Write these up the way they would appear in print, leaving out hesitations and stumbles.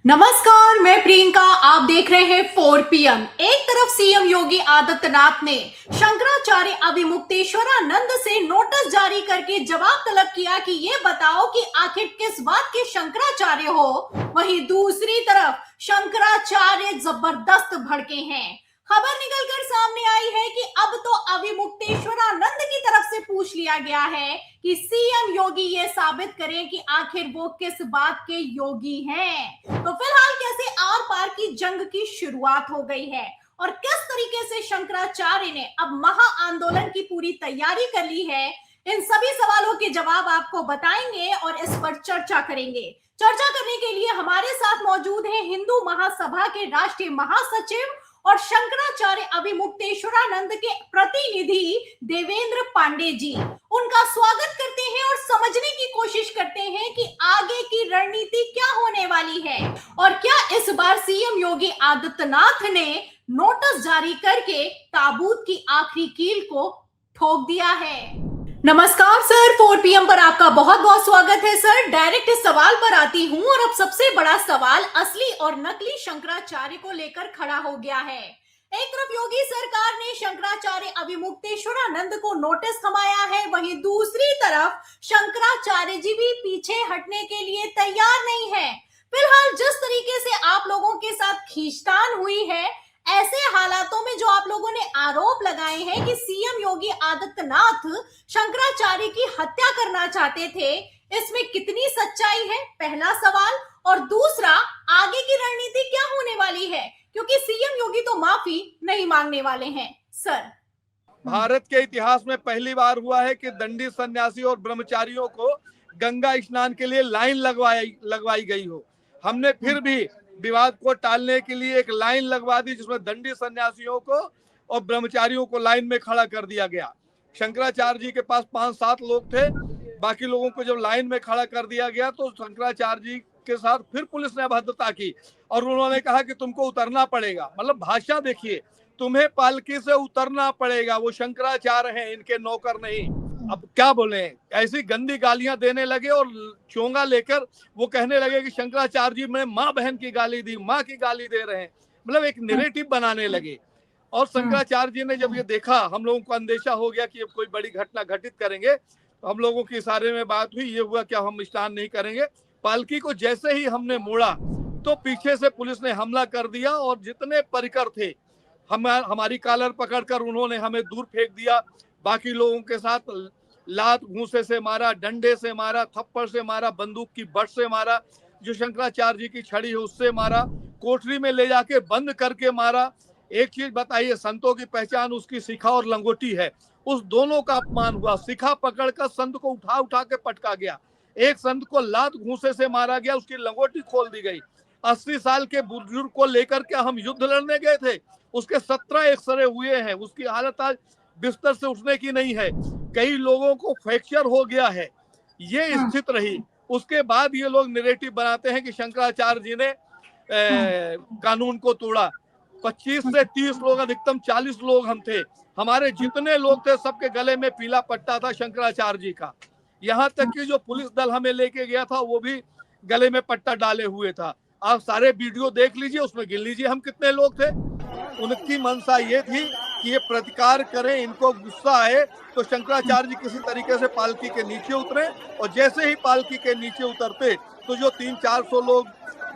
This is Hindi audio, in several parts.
नमस्कार, मैं प्रियंका। आप देख रहे हैं 4 PM। एक तरफ सीएम योगी आदित्यनाथ ने शंकराचार्य अभिमुक्तेश्वरानंद से नोटिस जारी करके जवाब तलब किया कि ये बताओ कि आखिर किस बात के शंकराचार्य हो। वहीं दूसरी तरफ शंकराचार्य जबरदस्त भड़के हैं। खबर निकलकर सामने आई है कि अब तो अभिमुक्तेश्वरानंद की तरफ से पूछ लिया गया है कि सीएम योगी ये साबित करें कि आखिर वो किस बात के योगी हैं। तो फिलहाल कैसे आर पार की जंग की शुरुआत हो गई है और किस तरीके से शंकराचार्य ने अब महा आंदोलन की पूरी तैयारी कर ली है, इन सभी सवालों के जवाब आपको बताएंगे और इस पर चर्चा करेंगे। चर्चा करने के लिए हमारे साथ मौजूद हैं हिंदू महासभा के राष्ट्रीय महासचिव और शंकराचार्य अभिमुक्तेश्वरानंद के प्रतिनिधि देवेंद्र पांडे जी। उनका स्वागत करते हैं और समझने की कोशिश करते हैं कि आगे की रणनीति क्या होने वाली है और क्या इस बार सीएम योगी आदित्यनाथ ने नोटिस जारी करके ताबूत की आखिरी कील को ठोक दिया है। नमस्कार सर, 4 PM पर आपका बहुत बहुत स्वागत है सर। डायरेक्ट इस सवाल पर आती हूं और अब सबसे बड़ा सवाल असली और नकली शंकराचार्य को लेकर खड़ा हो गया है। एक तरफ योगी सरकार ने शंकराचार्य अभिमुक्तेश्वरानंद को नोटिस थमाया है, वहीं दूसरी तरफ शंकराचार्य जी भी पीछे हटने के लिए तैयार नहीं है। फिलहाल जिस तरीके से आप लोगों के साथ खींचतान हुई है, ऐसे हालातों में जो आप लोगों ने आरोप लगाए हैं कि सीएम योगी आदित्यनाथ शंकराचार्य की हत्या करना चाहते थे, इसमें कितनी सच्चाई है, पहला सवाल। और दूसरा, आगे की रणनीति क्या होने वाली है, क्योंकि सीएम योगी तो माफी नहीं मांगने वाले हैं सर। भारत के इतिहास में पहली बार हुआ है कि दंडी सन्यासी और ब्रह्मचारियों को गंगा स्नान के लिए लाइन लगवाई गई हो। हमने फिर भी विवाद को टालने के लिए एक लाइन लगवा दी जिसमें दंडी सन्यासियों को और ब्रह्मचारियों को लाइन में खड़ा कर दिया गया। शंकराचार्य जी के पास 5-7 लोग थे, बाकी लोगों को जब लाइन में खड़ा कर दिया गया तो शंकराचार्य जी के साथ फिर पुलिस ने अभद्रता की और उन्होंने कहा कि तुमको उतरना पड़ेगा। मतलब भाषा देखिए, तुम्हें पालकी से उतरना पड़ेगा, वो शंकराचार्य हैं, इनके नौकर नहीं। अब क्या बोले, ऐसी गंदी गालियां देने लगे और चोंगा लेकर वो कहने लगे कि शंकराचार्य जी ने माँ बहन की गाली दी, माँ की गाली दे रहे हैं। मतलब एक नैरेटिव बनाने लगे। और शंकराचार्य जी ने जब ये देखा, हम लोगों को अंदेशा हो गया कि कोई बड़ी घटना घटित करेंगे, तो हम लोगों की इशारे में बात हुई, ये हुआ कि हम स्नान नहीं करेंगे। पालकी को जैसे ही हमने मोड़ा तो पीछे से पुलिस ने हमला कर दिया और जितने परिकर थे हमारी कॉलर पकड़कर उन्होंने हमें दूर फेंक दिया। बाकी लोगों के साथ लात घूंसे से मारा, डंडे से मारा, थप्पड़ से मारा, बंदूक की बट से मारा, जो शंकराचार्य जी की छड़ी है उससे मारा, कोठरी में ले जाके बंद करके मारा। एक चीज बताइए, संतों की पहचान उसकी शिखा और लंगोटी है, उस दोनों का अपमान हुआ। शिखा पकड़कर संत को उठा उठा के पटका गया, एक संत को लात घूंसे से मारा गया, उसकी लंगोटी खोल दी गई। 80 साल के बुजुर्ग को लेकर के हम युद्ध लड़ने गए थे, उसके 17 एक्सरे हुए हैं, उसकी हालत आज बिस्तर से उठने की नहीं है। कई लोगों को फ्रैक्चर हो गया है, ये स्थिति रही। उसके बाद ये लोग नैरेटिव बनाते हैं कि शंकराचार्य जी ने कानून को तोड़ा। 25 से 30 लोग, अधिकतम 40 लोग हम थे। हमारे जितने लोग थे सबके गले में पीला पट्टा था शंकराचार्य जी का। यहाँ तक कि जो पुलिस दल हमें लेके गया था वो भी गले में पट्टा डाले हुए था। आप सारे वीडियो देख लीजिए, उसमें गिन लीजिए हम कितने लोग थे। उनकी मंशा ये थी कि ये प्रतिकार करें, इनको गुस्सा आए तो शंकराचार्य जी किसी तरीके से पालकी के नीचे उतरे, और जैसे ही पालकी के नीचे उतरते तो जो 300-400 लोग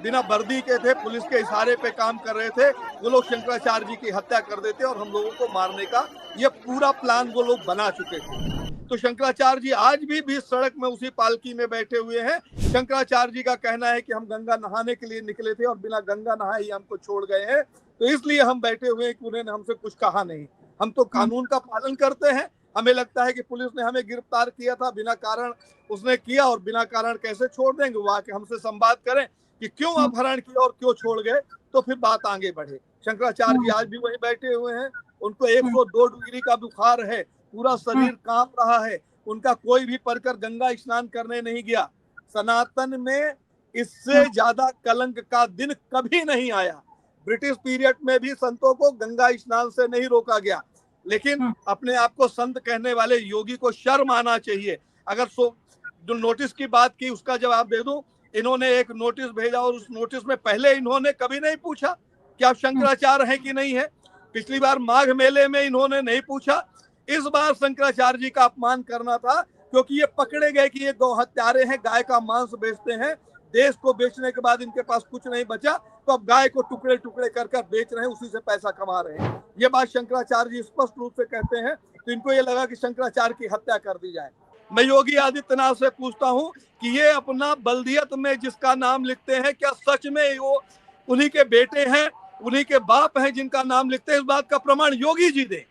बिना वर्दी के थे, पुलिस के इशारे पे काम कर रहे थे, वो लोग शंकराचार्य जी की हत्या कर देते और हम लोगों को मारने का ये पूरा प्लान वो लोग बना चुके थे। तो शंकराचार्य जी आज भी बीच सड़क में उसी पालकी में बैठे हुए हैं। शंकराचार्य जी का कहना है कि हम गंगा नहाने के लिए निकले थे और बिना गंगा नहाए ही हमको छोड़ गए हैं, तो इसलिए हम बैठे हुए हैं कि उन्होंने हमसे कुछ कहा नहीं। हम तो कानून का पालन करते हैं। हमें लगता है कि पुलिस ने हमें गिरफ्तार किया था, बिना कारण उसने किया और बिना कारण कैसे छोड़ देंगे। वो आके हमसे संवाद करें कि क्यों अपहरण किया और क्यों छोड़ गए, तो फिर बात आगे बढ़े। शंकराचार्य जी आज भी वहीं बैठे हुए हैं, उनको 102 डिग्री का बुखार है, पूरा शरीर कांप रहा है। उनका कोई भी परिकर गंगा स्नान करने नहीं गया। सनातन में इससे ज्यादा कलंक का दिन कभी नहीं आया। ब्रिटिश पीरियड में भी संतों को गंगा स्नान से नहीं रोका गया, लेकिन अपने आप को संत कहने वाले योगी को शर्म आना चाहिए। अगर जो नोटिस की बात की उसका जवाब दे दूं, इन्होंने एक नोटिस भेजा और उस नोटिस में पहले इन्होंने कभी नहीं पूछा कि आप शंकराचार्य हैं कि नहीं है। पिछली बार माघ मेले में इन्होंने नहीं पूछा। इस बार शंकराचार्य जी का अपमान करना था, क्योंकि ये पकड़े गए कि ये गौ हत्यारे हैं, गाय का मांस बेचते हैं। देश को बेचने के बाद इनके पास कुछ नहीं बचा, तो अब गाय को टुकड़े टुकड़े कर कर बेच रहे हैं, उसी से पैसा कमा रहे हैं। ये बात शंकराचार्य जी स्पष्ट रूप से कहते हैं। तो इनको ये लगा कि शंकराचार्य की हत्या कर दी जाए। मैं योगी आदित्यनाथ से पूछता हूं कि ये अपना बल्दियत में जिसका नाम लिखते हैं, क्या सच में वो उन्हीं के बेटे हैं, उन्हीं के बाप हैं जिनका नाम लिखते हैं? इस बात का प्रमाण योगी जी दें।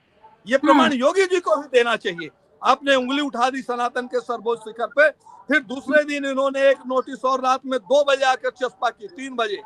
ये प्रमाण योगी जी को भी देना चाहिए। आपने उंगली उठा दी सनातन के सर्वोच्च शिखर पे। फिर दूसरे दिन इन्होंने एक नोटिस और रात में 2 बजे आकर चस्पा की, 3 बजे,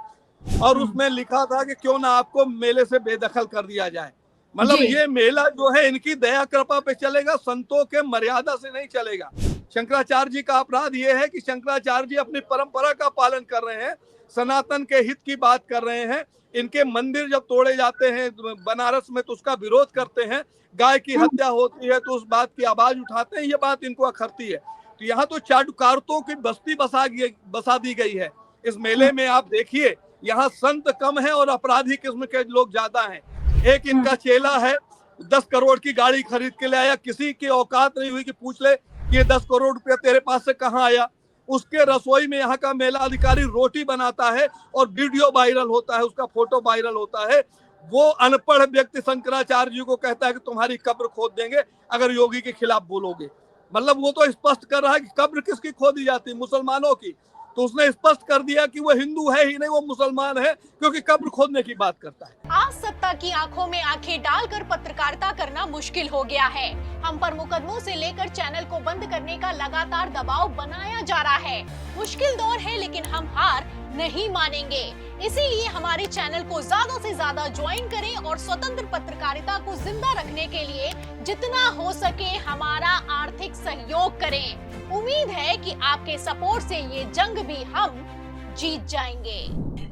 और उसमें लिखा था कि क्यों ना आपको मेले से बेदखल कर दिया जाए। मतलब ये मेला जो है इनकी दया कृपा पे चलेगा, संतों के मर्यादा से नहीं चलेगा। शंकराचार्य जी का अपराध ये है कि शंकराचार्य जी अपनी परंपरा का पालन कर रहे हैं, सनातन के हित की बात कर रहे हैं। इनके मंदिर जब तोड़े जाते हैं बनारस में तो उसका विरोध करते हैं, गाय की हत्या होती है तो उस बात की आवाज उठाते हैं। ये बात इनको अखरती है। तो यहाँ तो चाटुकारों की बस्ती बसा दी गई है। इस मेले में आप देखिए, यहाँ संत कम है और अपराधी किस्म के लोग ज्यादा हैं। एक इनका चेला है, 10 करोड़ की गाड़ी खरीद के ले आया। किसी की औकात नहीं हुई कि पूछ ले कि ये 10 करोड़ रुपया तेरे पास से कहाँ आया। उसके रसोई में यहाँ का मेला अधिकारी रोटी बनाता है और वीडियो वायरल होता है, उसका फोटो वायरल होता है। वो अनपढ़ व्यक्ति शंकराचार्य जी को कहता है कि तुम्हारी कब्र खोद देंगे अगर योगी के खिलाफ बोलोगे। मतलब वो तो स्पष्ट कर रहा है कि कब्र किसकी खोदी जाती, मुसलमानों की। तो उसने स्पष्ट कर दिया कि वो हिंदू है ही नहीं, वो मुसलमान है, क्योंकि कब्र खोदने की बात करता है। आज सत्ता की आंखों में आंखें डालकर पत्रकारिता करना मुश्किल हो गया है। हम पर मुकदमों से लेकर चैनल को बंद करने का लगातार दबाव बनाया जा रहा है। मुश्किल दौर है, लेकिन हम हार नहीं मानेंगे। इसीलिए हमारे चैनल को ज्यादा से ज्यादा ज्वाइन करें और स्वतंत्र पत्रकारिता को जिंदा रखने के लिए जितना हो सके हमारा आर्थिक सहयोग करें। उम्मीद है कि आपके सपोर्ट से ये जंग भी हम जीत जाएंगे।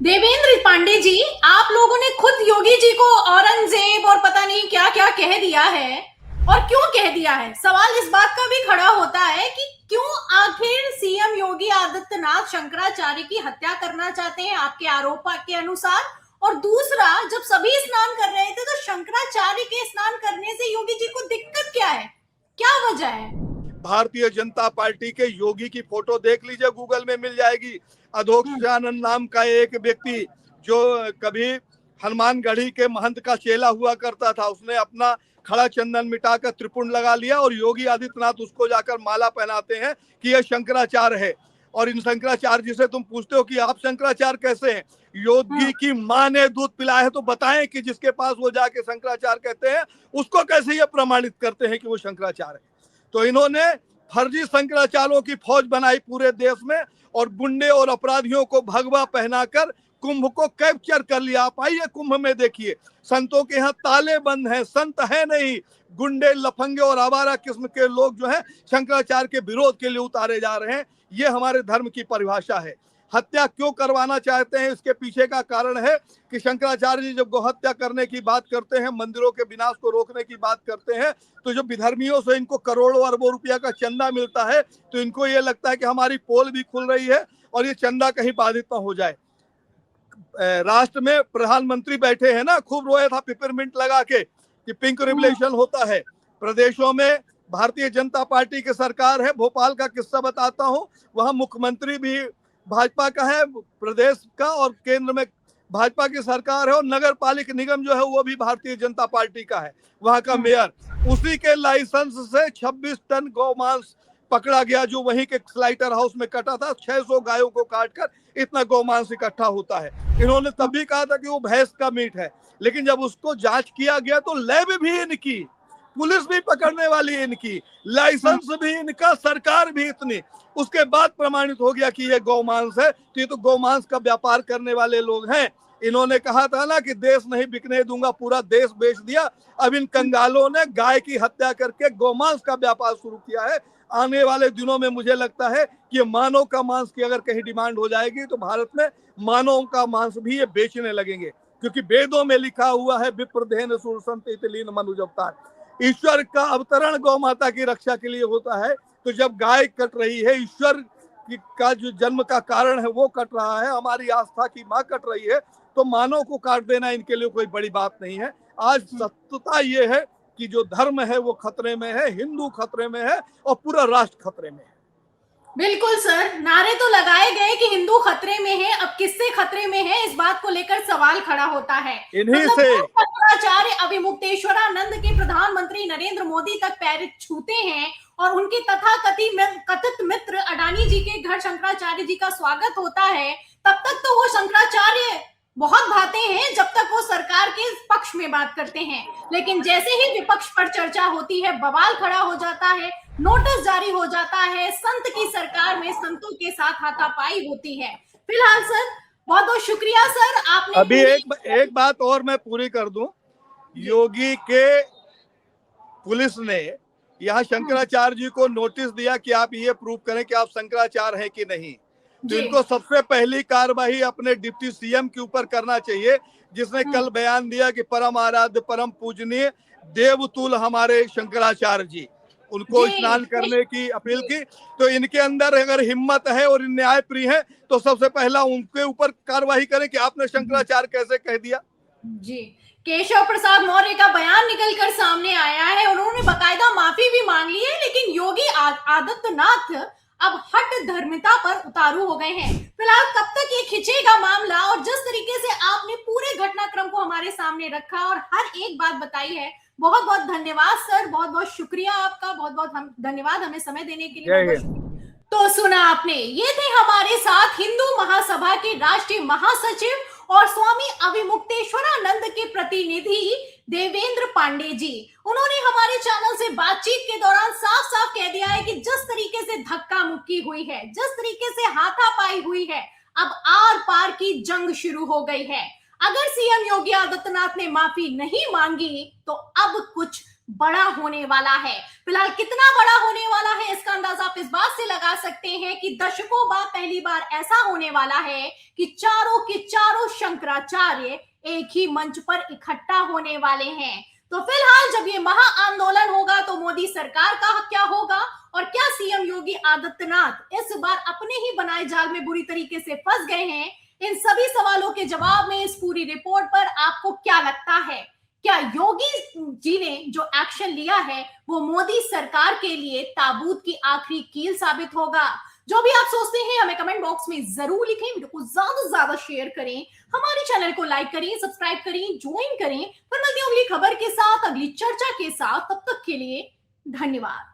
देवेंद्र पांडे जी, आप लोगों ने खुद योगी जी को औरंगजेब और पता नहीं क्या क्या कह दिया है, और क्यों कह दिया है? सवाल इस बात का भी खड़ा होता है कि क्यों आखिर सीएम योगी आदित्यनाथ शंकराचार्य की हत्या करना चाहते हैं आपके आरोप के अनुसार? और दूसरा, जब सभी स्नान कर रहे थे तो शंकराचार्य के स्नान करने से योगी जी को दिक्कत क्या है, क्या वजह है? भारतीय जनता पार्टी के योगी की फोटो देख लीजिए, गूगल में मिल जाएगी। अधोक्षानंद नाम का एक व्यक्ति जो कभी हनुमानगढ़ी के महंत का चेला हुआ करता था, उसने अपना खड़ा चंदन मिटाकर त्रिपुंड लगा लिया और योगी आदित्यनाथ उसको जाकर माला पहनाते हैं कि यह शंकराचार्य है। और इन शंकराचार्य जी से तुम पूछते हो कि आप शंकराचार्य कैसे हैं? योगी की माँ ने दूध पिलाया है तो बताएं कि जिसके पास वो जाके शंकराचार्य कहते हैं उसको कैसे ये प्रमाणित करते हैं कि वो शंकराचार्य है? तो इन्होंने फर्जी शंकराचार्यों की फौज बनाई पूरे देश में और गुंडे और अपराधियों को भगवा पहनाकर कुंभ को कैप्चर कर लिया। आप आइए कुंभ में देखिए, संतों के यहाँ ताले बंद हैं, संत है नहीं, गुंडे लफंगे और आवारा किस्म के लोग जो है शंकराचार्य के विरोध के लिए उतारे जा रहे हैं। ये हमारे धर्म की परिभाषा है। हत्या क्यों करवाना चाहते हैं, इसके पीछे का कारण है कि शंकराचार्य जी जब गोहत्या करने की बात करते हैं, मंदिरों के विनाश को रोकने की बात करते हैं, तो जब विधर्मियों से इनको करोड़ों अरबों रुपया का चंदा मिलता है तो इनको ये लगता है कि हमारी पोल भी खुल रही है और ये चंदा कहीं बाधित ना हो जाए। राष्ट्र में प्रधानमंत्री बैठे हैं ना, खूब रोया था पिपरमिंट लगा के कि पिंक रिवोल्यूशन होता है। प्रदेशों में भारतीय जनता पार्टी की सरकार है। भोपाल का किस्सा बताता हूँ, वहां मुख्यमंत्री भी भाजपा का है प्रदेश का और केंद्र में भाजपा की सरकार है और नगर पालिका निगम जो है वो भी भारतीय जनता पार्टी का है। वहां का मेयर, उसी के लाइसेंस से 26 टन गौमांस पकड़ा गया जो वहीं के स्लाइटर हाउस में कटा था। 600 गायों को काटकर इतना गौमांस इकट्ठा होता है। इन्होंने तभी कहा था कि वो भैंस का मीट है, लेकिन जब उसको जांच किया गया तो लैब भी इनकी, पुलिस भी पकड़ने वाली इनकी, लाइसेंस भी इनका, सरकार भी इतनी, उसके बाद प्रमाणित हो गया कि ये गौमांस है। तो ये तो गौमांस का व्यापार करने वाले लोग हैं। इन्होंने कहा था ना कि देश नहीं बिकने दूंगा, पूरा देश बेच दिया। अब इन कंगालों ने गाय की हत्या करके गौमांस का व्यापार शुरू किया है। आने वाले दिनों में मुझे लगता है कि ये मानव का मांस की अगर कहीं डिमांड हो जाएगी तो भारत में मानव का मांस भी ये बेचने लगेंगे, क्योंकि वेदों में लिखा हुआ है विप्रधेन सुरसंत इतलीन मनुज अवतार। ईश्वर का अवतरण गौ माता की रक्षा के लिए होता है। तो जब गाय कट रही है, ईश्वर का जो जन्म का कारण है वो कट रहा है, हमारी आस्था की माँ कट रही है, तो मानव को काट देना इनके लिए कोई बड़ी बात नहीं है। आज सत्यता ये है कि जो धर्म है वो खतरे में है, हिंदू खतरे में है और पूरा राष्ट्र खतरे में है। बिल्कुल सर, नारे तो लगाए गए कि हिंदू खतरे में है, अब किससे खतरे में है इस बात को लेकर सवाल खड़ा होता है। इन्हीं मतलब से शंकराचार्य अविमुक्तेश्वरानंद के प्रधानमंत्री नरेंद्र मोदी तक पैर छूते हैं और उनके कथित मित्र अडानी जी के घर शंकराचार्य जी का स्वागत होता है, तब तक तो वो शंकराचार्य बहुत भाते हैं जब तक वो सरकार के पक्ष में बात करते हैं, लेकिन जैसे ही विपक्ष पर चर्चा होती है बवाल खड़ा हो जाता है, नोटिस जारी हो जाता है, संत की सरकार में संतों के साथ हाथापाई होती है। फिलहाल सर बहुत बहुत शुक्रिया सर, आपने अभी एक बात और मैं पूरी कर दूं। योगी के पुलिस ने यहाँ शंकराचार्य जी को नोटिस दिया कि आप ये प्रूव करें कि आप शंकराचार्य हैं कि नहीं, तो इनको सबसे पहली कार्रवाई अपने डिप्टी सीएम के ऊपर करना चाहिए, जिसने कल बयान दिया कि परम आराध्य परम पूजनीय देवतुल हमारे शंकराचार्य जी, उनको स्नान करने की अपील की। तो इनके अंदर अगर हिम्मत है और न्याय प्रिय है तो सबसे पहला उनके ऊपर कार्रवाई करें कि आपने शंकराचार्य कैसे कह दिया। जी, केशव प्रसाद मौर्य का बयान निकलकर सामने आया है और उन्होंने बकायदा माफी भी मांग ली है, लेकिन योगी आदित्यनाथ अब हट धर्मिता पर उतारू हो गए हैं। फिलहाल कब तक ये खिंचेगा मामला, और जिस तरीके से आपने पूरे घटनाक्रम को हमारे सामने रखा और हर एक बात बताई है, बहुत बहुत धन्यवाद सर, बहुत बहुत शुक्रिया आपका, बहुत बहुत धन्यवाद हमें समय देने के लिए। तो सुना आपने, ये थे हमारे साथ हिंदू महासभा के राष्ट्रीय महासचिव और स्वामी अविमुक्तेश्वरानंद के प्रतिनिधि देवेंद्र पांडे जी। उन्होंने हमारे चैनल से बातचीत के दौरान साफ साफ कह दिया है कि जिस तरीके से धक्का मुक्की हुई है, जिस तरीके से हाथापाई हुई है, अब आर पार की जंग शुरू हो गई है। अगर सीएम योगी आदित्यनाथ ने माफी नहीं मांगी तो अब कुछ बड़ा होने वाला है। फिलहाल कितना बड़ा होने वाला है इसका अंदाजा आप इस बात से लगा सकते हैं कि दशकों बाद पहली बार ऐसा होने वाला है कि चारों के चारों शंकराचार्य एक ही मंच पर इकट्ठा होने वाले हैं। तो फिलहाल जब ये महा आंदोलन होगा तो मोदी सरकार का क्या होगा, और क्या सीएम योगी आदित्यनाथ इस बार अपने ही बनाए जाल में बुरी तरीके से फंस गए हैं, इन सभी सवालों के जवाब में इस पूरी रिपोर्ट पर आपको क्या लगता है? क्या योगी जी ने जो एक्शन लिया है वो मोदी सरकार के लिए ताबूत की आखिरी कील साबित होगा? जो भी आप सोचते हैं हमें कमेंट बॉक्स में जरूर लिखें, वीडियो को ज्यादा से ज्यादा शेयर करें, हमारे चैनल को लाइक करें, सब्सक्राइब करें, ज्वाइन करें। फिर मिलते हैं अगली खबर के साथ, अगली चर्चा के साथ, तब तक के लिए धन्यवाद।